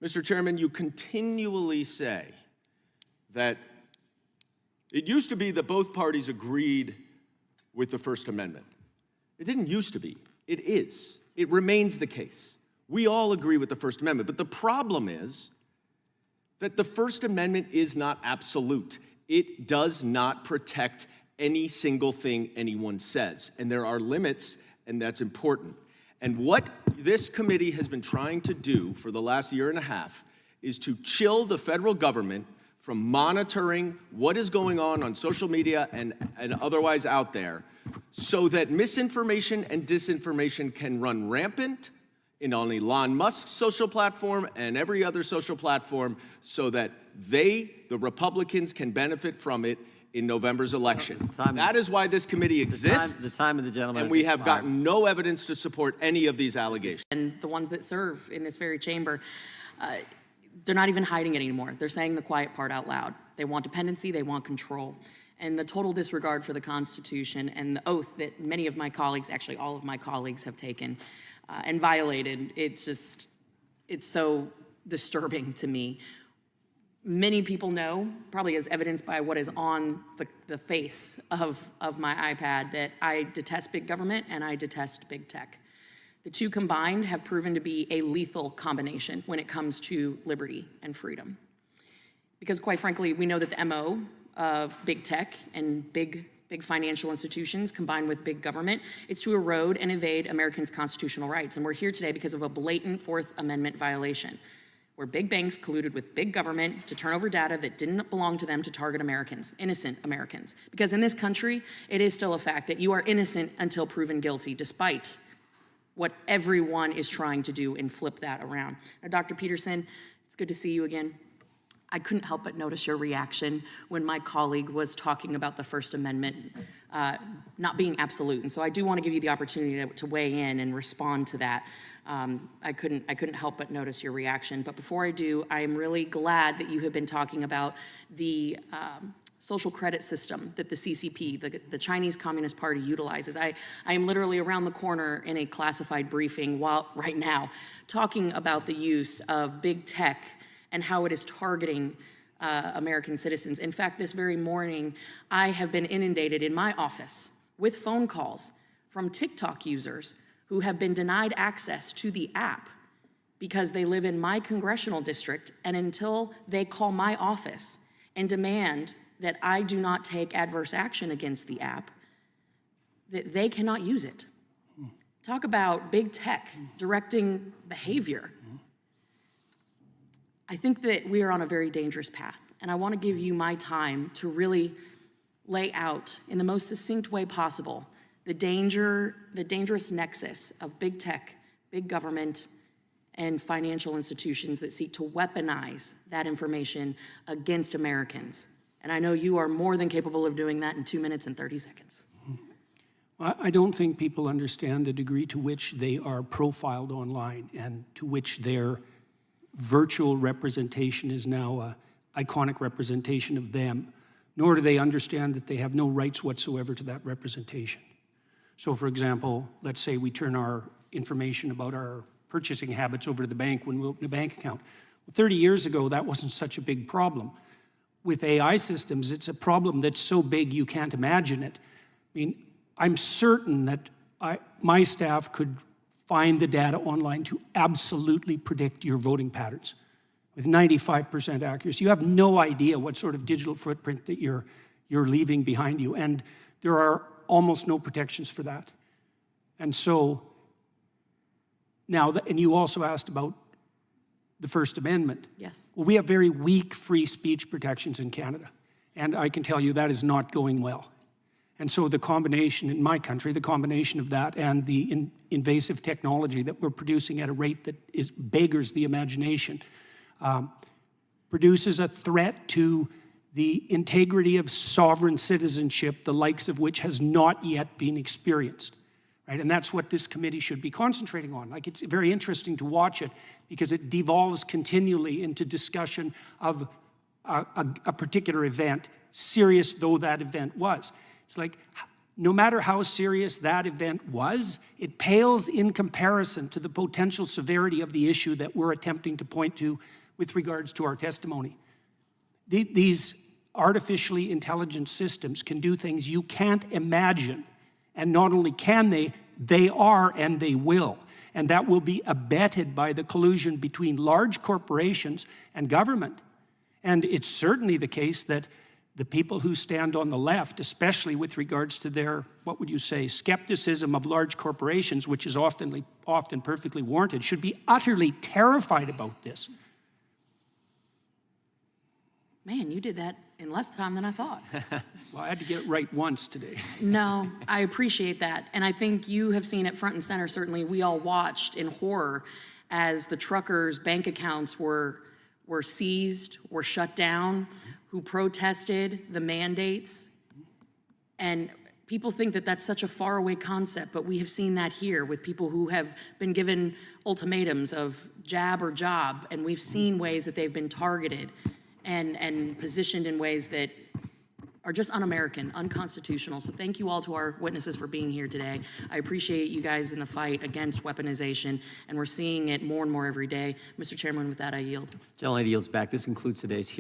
Mr. Chairman, you continually say that it used to be that both parties agreed with the First Amendment. It didn't used to be. It is. It remains the case. We all agree with the First Amendment. But the problem is that the First Amendment is not absolute. It does not protect any single thing anyone says. And there are limits, and that's important. And what this committee has been trying to do for the last year and a half is to chill the federal government from monitoring what is going on social media and otherwise out there, so that misinformation and disinformation can run rampant in on Elon Musk's social platform and every other social platform, so that the Republicans, can benefit from it in November's election. That is why this committee exists. The time of the gentleman. And we have gotten no evidence to support any of these allegations. And the ones that serve in this very chamber, they're not even hiding it anymore. They're saying the quiet part out loud. They want dependency, they want control. And the total disregard for the Constitution and the oath that many of my colleagues, actually all of my colleagues, have taken and violated, it's so disturbing to me. Many people know, probably as evidenced by what is on the face of my iPad, that I detest big government and I detest big tech. The two combined have proven to be a lethal combination when it comes to liberty and freedom. Because quite frankly, we know that the MO of big tech and big financial institutions combined with big government, it's to erode and evade Americans' constitutional rights. And we're here today because of a blatant Fourth Amendment violation, where big banks colluded with big government to turn over data that didn't belong to them to target Americans, innocent Americans. Because in this country, it is still a fact that you are innocent until proven guilty, despite what everyone is trying to do and flip that around. Now, Dr. Peterson, it's good to see you again. I couldn't help but notice your reaction when my colleague was talking about the First Amendment not being absolute. And so I do want to give you the opportunity to weigh in and respond to that. I couldn't help but notice your reaction. But before I do, I am really glad that you have been talking about the social credit system that the CCP, the Chinese Communist Party, utilizes. I am literally around the corner in a classified briefing right now, talking about the use of big tech and how it is targeting American citizens. In fact, this very morning, I have been inundated in my office with phone calls from TikTok users who have been denied access to the app because they live in my congressional district, and until they call my office and demand that I do not take adverse action against the app, that they cannot use it. Talk about big tech directing behavior. I think that we are on a very dangerous path, and I want to give you my time to really lay out in the most succinct way possible the dangerous nexus of big tech, big government, and financial institutions that seek to weaponize that information against Americans. And I know you are more than capable of doing that in 2 minutes and 30 seconds. I don't think people understand the degree to which they are profiled online and to which their virtual representation is now an iconic representation of them, nor do they understand that they have no rights whatsoever to that representation. So for example, let's say we turn our information about our purchasing habits over to the bank when we open a bank account. Well, 30 years ago, that wasn't such a big problem. With AI systems, it's a problem that's so big you can't imagine it. I mean, I'm certain that my staff could find the data online to absolutely predict your voting patterns with 95% accuracy. You have no idea what sort of digital footprint that you're leaving behind you, and there are almost no protections for that. And so now, and you also asked about the First Amendment. Yes. Well, we have very weak free speech protections in Canada, and I can tell you that is not going well. And so the combination in my country, the combination of that and the invasive technology that we're producing at a rate that beggars the imagination, produces a threat to the integrity of sovereign citizenship, the likes of which has not yet been experienced. Right? And that's what this committee should be concentrating on. Like, it's very interesting to watch it because it devolves continually into discussion of a particular event, serious though that event was. It's like, no matter how serious that event was, it pales in comparison to the potential severity of the issue that we're attempting to point to with regards to our testimony. These artificially intelligent systems can do things you can't imagine. And not only can they are and they will. And that will be abetted by the collusion between large corporations and government. And it's certainly the case that the people who stand on the left, especially with regards to their, what would you say, skepticism of large corporations, which is often perfectly warranted, should be utterly terrified about this. Man, you did that in less time than I thought. Well, I had to get it right once today. No, I appreciate that. And I think you have seen it front and center. Certainly, we all watched in horror as the truckers' bank accounts were seized, were shut down, who protested the mandates. And people think that that's such a faraway concept, but we have seen that here with people who have been given ultimatums of jab or job, and we've seen ways that they've been targeted and positioned in ways that are just un-American, unconstitutional. So thank you all to our witnesses for being here today. I appreciate you guys in the fight against weaponization, and we're seeing it more and more every day. Mr. Chairman, with that, I yield. Gentlelady yields back. This concludes today's hearing.